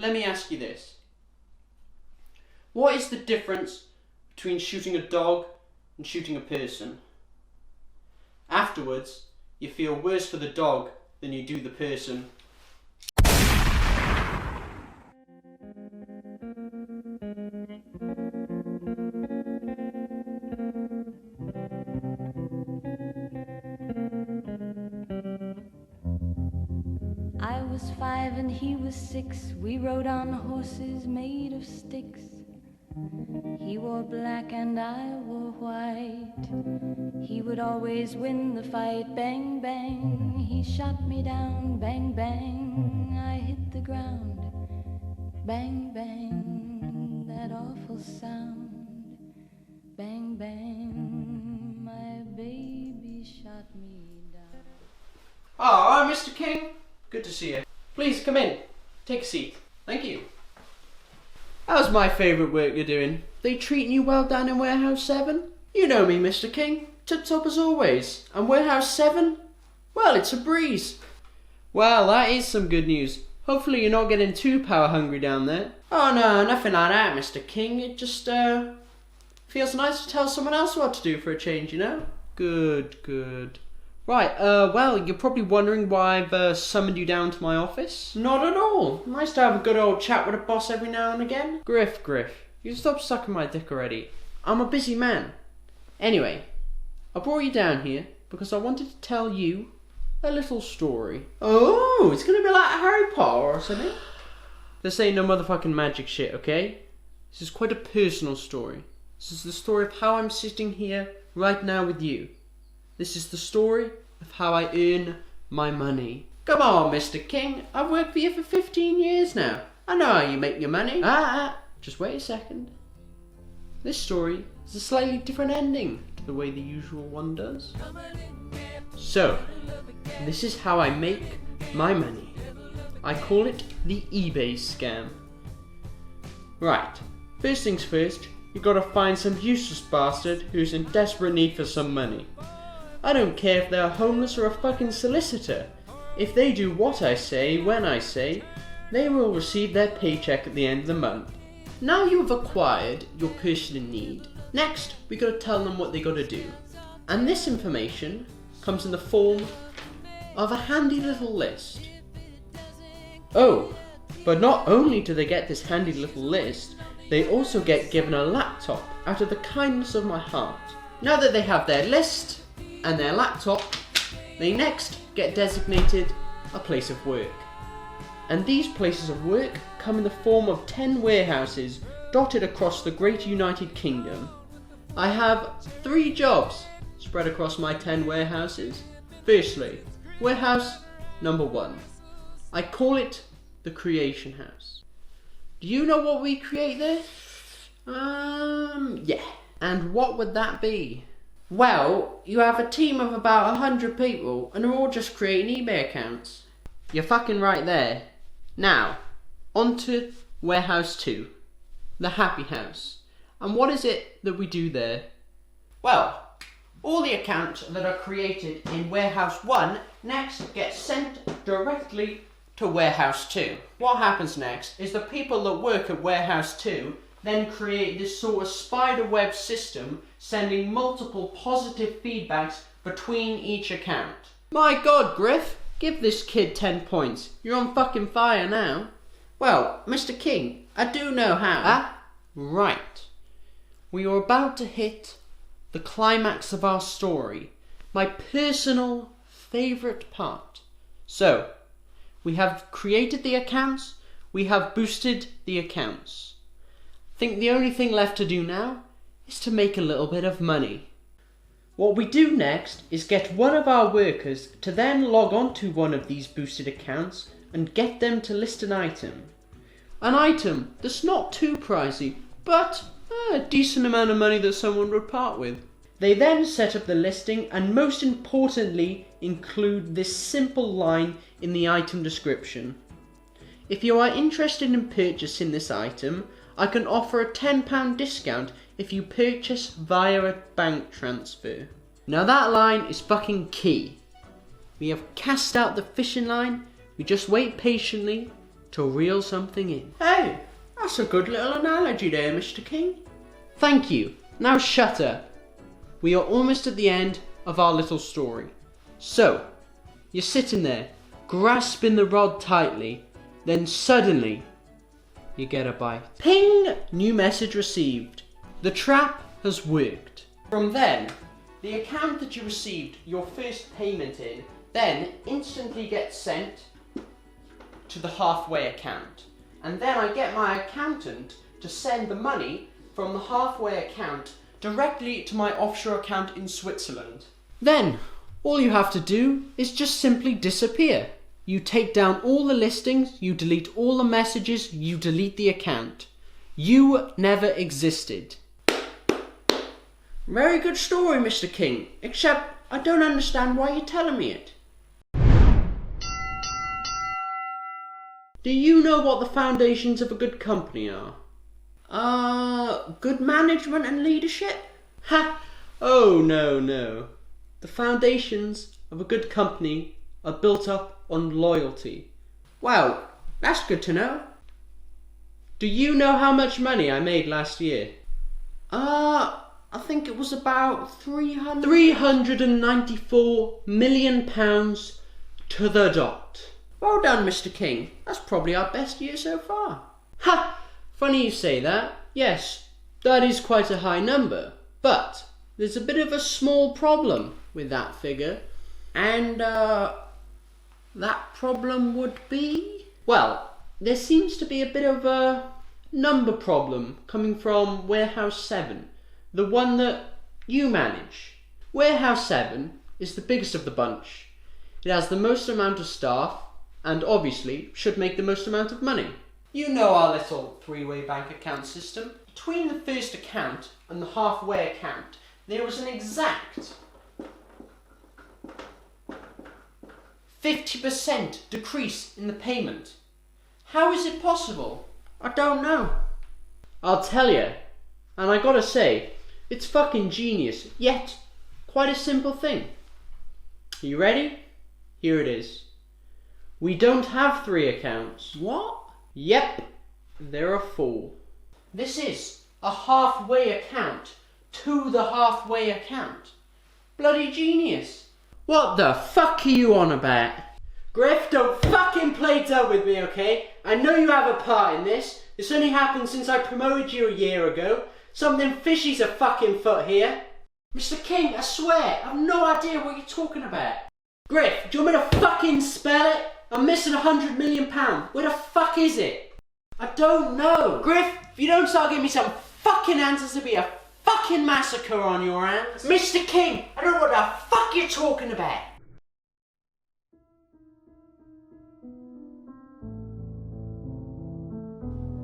let me ask you this. What is the difference between shooting a dog and shooting a person? Afterwards, you feel worse for the dog than you do the person. I was 5 and he was 6. We rode on horses made of sticks. He wore black and I wore white. He would always win the fight. Bang, bang, he shot me down. Bang, bang, I hit the ground. Bang, bang, that awful sound. Bang, bang, my baby shot me down. Oh, Mr. King. Good to see you. Please come in. Take a seat. Thank you. How's my favourite work you're doing? They treating you well down in Warehouse 7? You know me, Mr. King. Tip-top as always. And Warehouse 7? Well, it's a breeze. Well, that is some good news. Hopefully you're not getting too power hungry down there. Oh no, nothing like that, Mr. King. It just, feels nice to tell someone else what to do for a change, you know? Good, good. Right, well, you're probably wondering why I've summoned you down to my office. Not at all. Nice to have a good old chat with a boss every now and again. Griff, you stop sucking my dick already. I'm a busy man. Anyway, I brought you down here because I wanted to tell you a little story. Oh, it's gonna be like Harry Potter or something. This ain't no motherfucking magic shit, okay? This is quite a personal story. This is the story of how I'm sitting here right now with you. This is the story of how I earn my money. Come on, Mr. King. I've worked for you for 15 years now. I know how you make your money. Just wait a second. This story is a slightly different ending to the way the usual one does. So, this is how I make my money. I call it the eBay scam. Right, first things first, you gotta find some useless bastard who's in desperate need for some money. I don't care if they're homeless or a fucking solicitor. If they do what I say, when I say, they will receive their paycheck at the end of the month. Now you've acquired your person in need, next we gotta tell them what they gotta do. And this information comes in the form of a handy little list. Oh, but not only do they get this handy little list, they also get given a laptop out of the kindness of my heart. Now that they have their list and their laptop, they next get designated a place of work. And these places of work come in the form of 10 warehouses dotted across the great United Kingdom. I have 3 jobs spread across my 10 warehouses. Firstly, warehouse number 1. I call it the Creation House. Do you know what we create there? Yeah. And what would that be? Well, you have a team of about 100 people and they're all just creating eBay accounts. You're fucking right there. Now, on to Warehouse 2, the Happy House. And what is it that we do there? Well, all the accounts that are created in Warehouse 1 next get sent directly to Warehouse 2. What happens next is the people that work at Warehouse 2 then create this sort of spider web system sending multiple positive feedbacks between each account. My God, Griff, give this kid 10 points. You're on fucking fire now. Well, Mr. King, I do know how. Right. We are about to hit the climax of our story, my personal favourite part. So, we have created the accounts, we have boosted the accounts. I think the only thing left to do now is to make a little bit of money. What we do next is get one of our workers to then log on to one of these boosted accounts and get them to list an item. An item that's not too pricey, but a decent amount of money that someone would part with. They then set up the listing and most importantly include this simple line in the item description. If you are interested in purchasing this item, I can offer a £10 discount if you purchase via a bank transfer. Now that line is fucking key. We have cast out the fishing line, we just wait patiently, to reel something in. Hey, that's a good little analogy there, Mr. King. Thank you. Now shut up. We are almost at the end of our little story. So, you're sitting there, grasping the rod tightly, then suddenly, you get a bite. Ping! New message received. The trap has worked. From then, the account that you received your first payment in then instantly gets sent to the halfway account. And then I get my accountant to send the money from the halfway account directly to my offshore account in Switzerland. Then, all you have to do is just simply disappear. You take down all the listings, you delete all the messages, you delete the account. You never existed. Very good story, Mr. King, except I don't understand why you're telling me it. Do you know what the foundations of a good company are? Good management and leadership? Ha! Oh, no. The foundations of a good company are built up on loyalty. Wow, that's good to know. Do you know how much money I made last year? I think it was about 394 million pounds to the dot. Well done, Mr. King. That's probably our best year so far. Ha! Funny you say that. Yes, that is quite a high number. But there's a bit of a small problem with that figure. And, that problem would be... Well, there seems to be a bit of a number problem coming from Warehouse 7. The one that you manage. Warehouse 7 is the biggest of the bunch. It has the most amount of staff and obviously should make the most amount of money. You know our little three-way bank account system. Between the first account and the halfway account, there was an exact 50% decrease in the payment. How is it possible? I don't know. I'll tell you, and I gotta say, it's fucking genius, yet quite a simple thing. Are you ready? Here it is. We don't have 3 accounts. What? Yep, there are 4. This is a halfway account to the halfway account. Bloody genius. What the fuck are you on about? Griff, don't fucking play dumb with me, okay? I know you have a part in this. This only happened since I promoted you a year ago. Something fishy's a fucking foot here. Mr. King, I swear, I have no idea what you're talking about. Griff, do you want me to fucking spell it? I'm missing £100 million. Where the fuck is it? I don't know. Griff, if you don't start giving me some fucking answers, there'll be a fucking massacre on your hands. Mr. King, I don't know what the fuck you're talking about.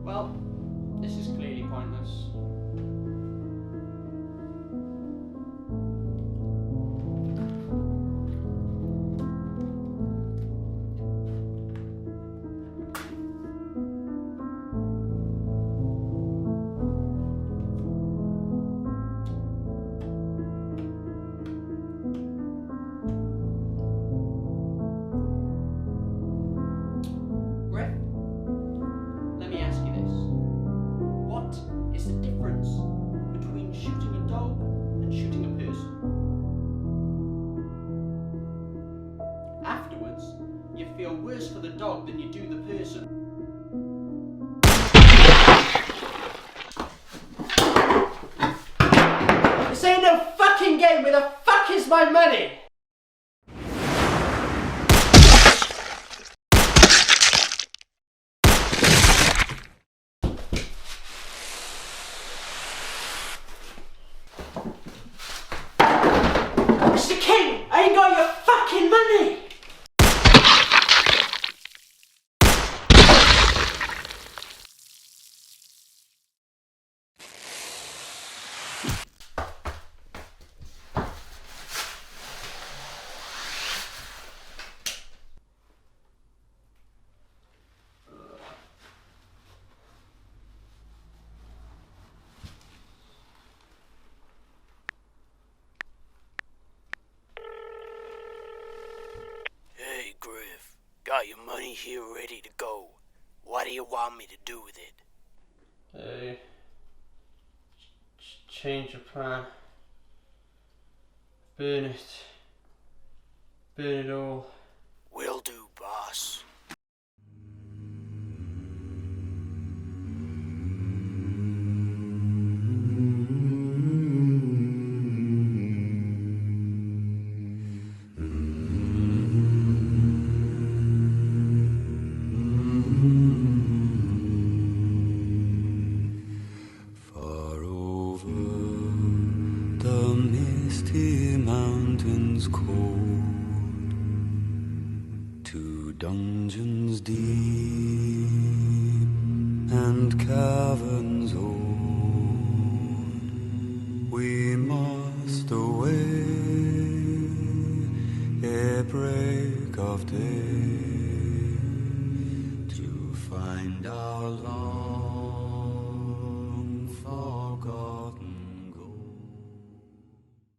Well, this is clearly pointless. Griff, let me ask you this. What is the difference between shooting a dog and shooting a person? Afterwards, you feel worse for the dog than you do the person. This ain't no fucking game. Where the fuck is my money? Mr. King, I ain't got your fucking money! Hey, Griff, got your money here ready to go. What do you want me to do with it? Change the plan. Burn it. Burn it all. Will do, boss. Far over the misty mountains cold, to dungeons deep and caverns old, we must away ere break of day to find our long